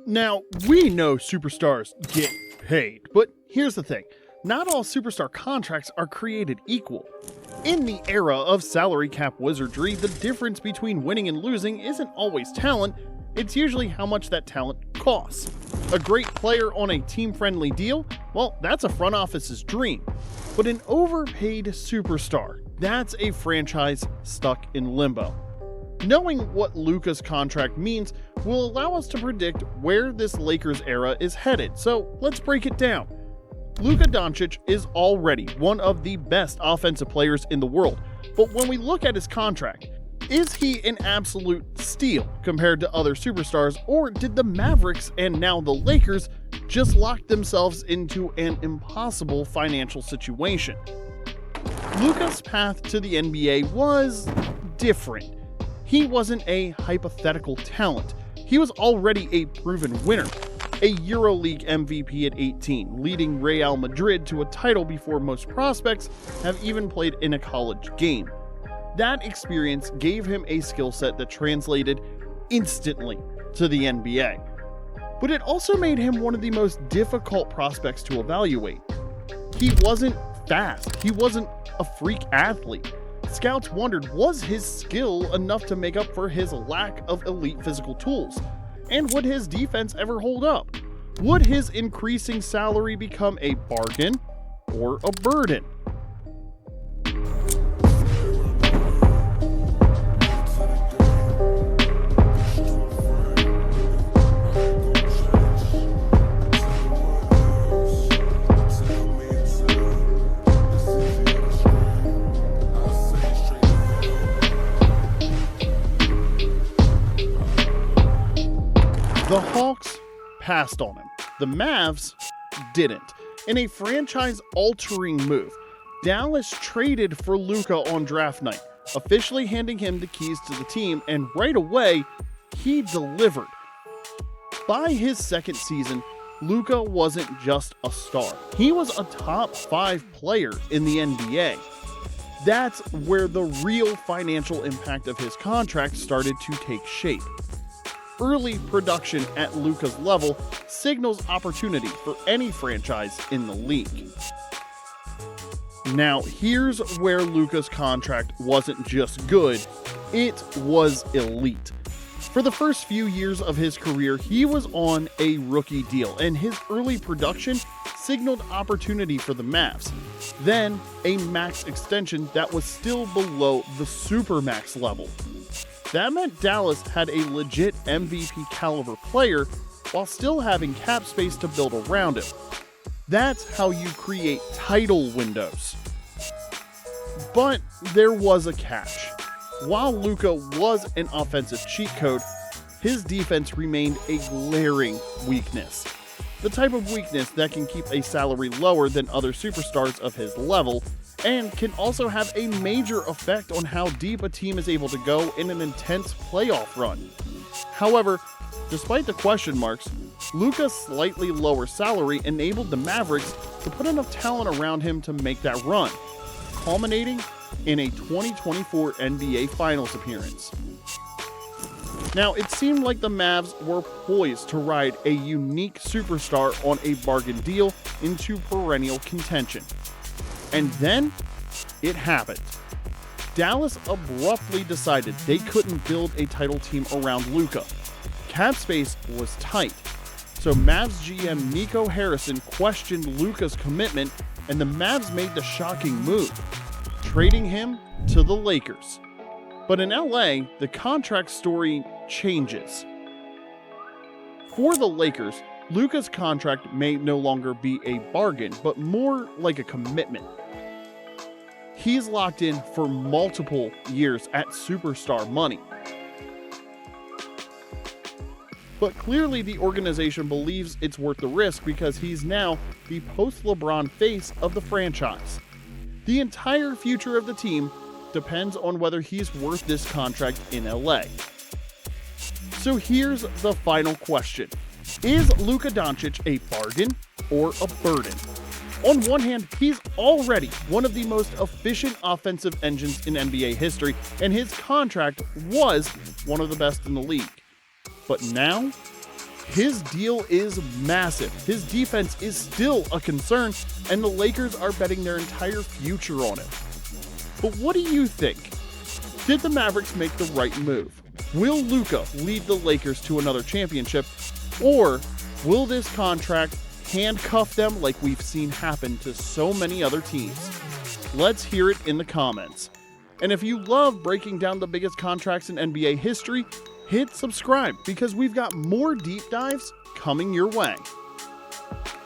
Now, we know superstars get paid, but here's the thing. Not all superstar contracts are created equal. In the era of salary cap wizardry, the difference between winning and losing isn't always talent, it's usually how much that talent costs. A great player on a team-friendly deal? Well, that's a front office's dream. But an overpaid superstar, that's a franchise stuck in limbo. Knowing what Luka's contract means will allow us to predict where this Lakers era is headed, so let's break it down. Luka Dončić is already one of the best offensive players in the world, but when we look at his contract, is he an absolute steal compared to other superstars, or did the Mavericks and now the Lakers just lock themselves into an impossible financial situation? Luka's path to the NBA was different. He wasn't a hypothetical talent. He was already a proven winner. A EuroLeague MVP at 18, leading Real Madrid to a title before most prospects have even played in a college game. That experience gave him a skill set that translated instantly to the NBA. But it also made him one of the most difficult prospects to evaluate. He wasn't fast. He wasn't a freak athlete. Scouts wondered, was his skill enough to make up for his lack of elite physical tools? And would his defense ever hold up? Would his increasing salary become a bargain or a burden? The Hawks passed on him. The Mavs didn't. In a franchise-altering move, Dallas traded for Luka on draft night, officially handing him the keys to the team, and right away, he delivered. By his second season, Luka wasn't just a star. He was a top 5 player in the NBA. That's where the real financial impact of his contract started to take shape. Early production at Luka's level signals opportunity for any franchise in the league. Now, here's where Luka's contract wasn't just good, it was elite. For the first few years of his career, he was on a rookie deal, and his early production signaled opportunity for the Mavs. Then, a max extension that was still below the supermax level. That meant Dallas had a legit MVP caliber player while still having cap space to build around him. That's how you create title windows. But there was a catch. While Luka was an offensive cheat code, his defense remained a glaring weakness. The type of weakness that can keep a salary lower than other superstars of his level, and can also have a major effect on how deep a team is able to go in an intense playoff run. However, despite the question marks, Luka's slightly lower salary enabled the Mavericks to put enough talent around him to make that run, culminating in a 2024 NBA Finals appearance. Now, it seemed like the Mavs were poised to ride a unique superstar on a bargain deal into perennial contention. And then, it happened. Dallas abruptly decided they couldn't build a title team around Luka. Cap space was tight, so Mavs GM Nico Harrison questioned Luka's commitment, and the Mavs made the shocking move, trading him to the Lakers. But in LA, the contract story changes. For the Lakers, Luka's contract may no longer be a bargain, but more like a commitment. He's locked in for multiple years at superstar money. But clearly the organization believes it's worth the risk because he's now the post-LeBron face of the franchise. The entire future of the team depends on whether he's worth this contract in LA. So here's the final question. Is Luka Dončić a bargain or a burden? On one hand, he's already one of the most efficient offensive engines in NBA history, and his contract was one of the best in the league. But now, His deal is massive, his defense is still a concern, and the Lakers are betting their entire future on him. But what do you think? Did the Mavericks make the right move? Will Luka lead the Lakers to another championship, or will this contract handcuff them like we've seen happen to so many other teams? Let's hear it in the comments. And if you love breaking down the biggest contracts in NBA history, hit subscribe because we've got more deep dives coming your way.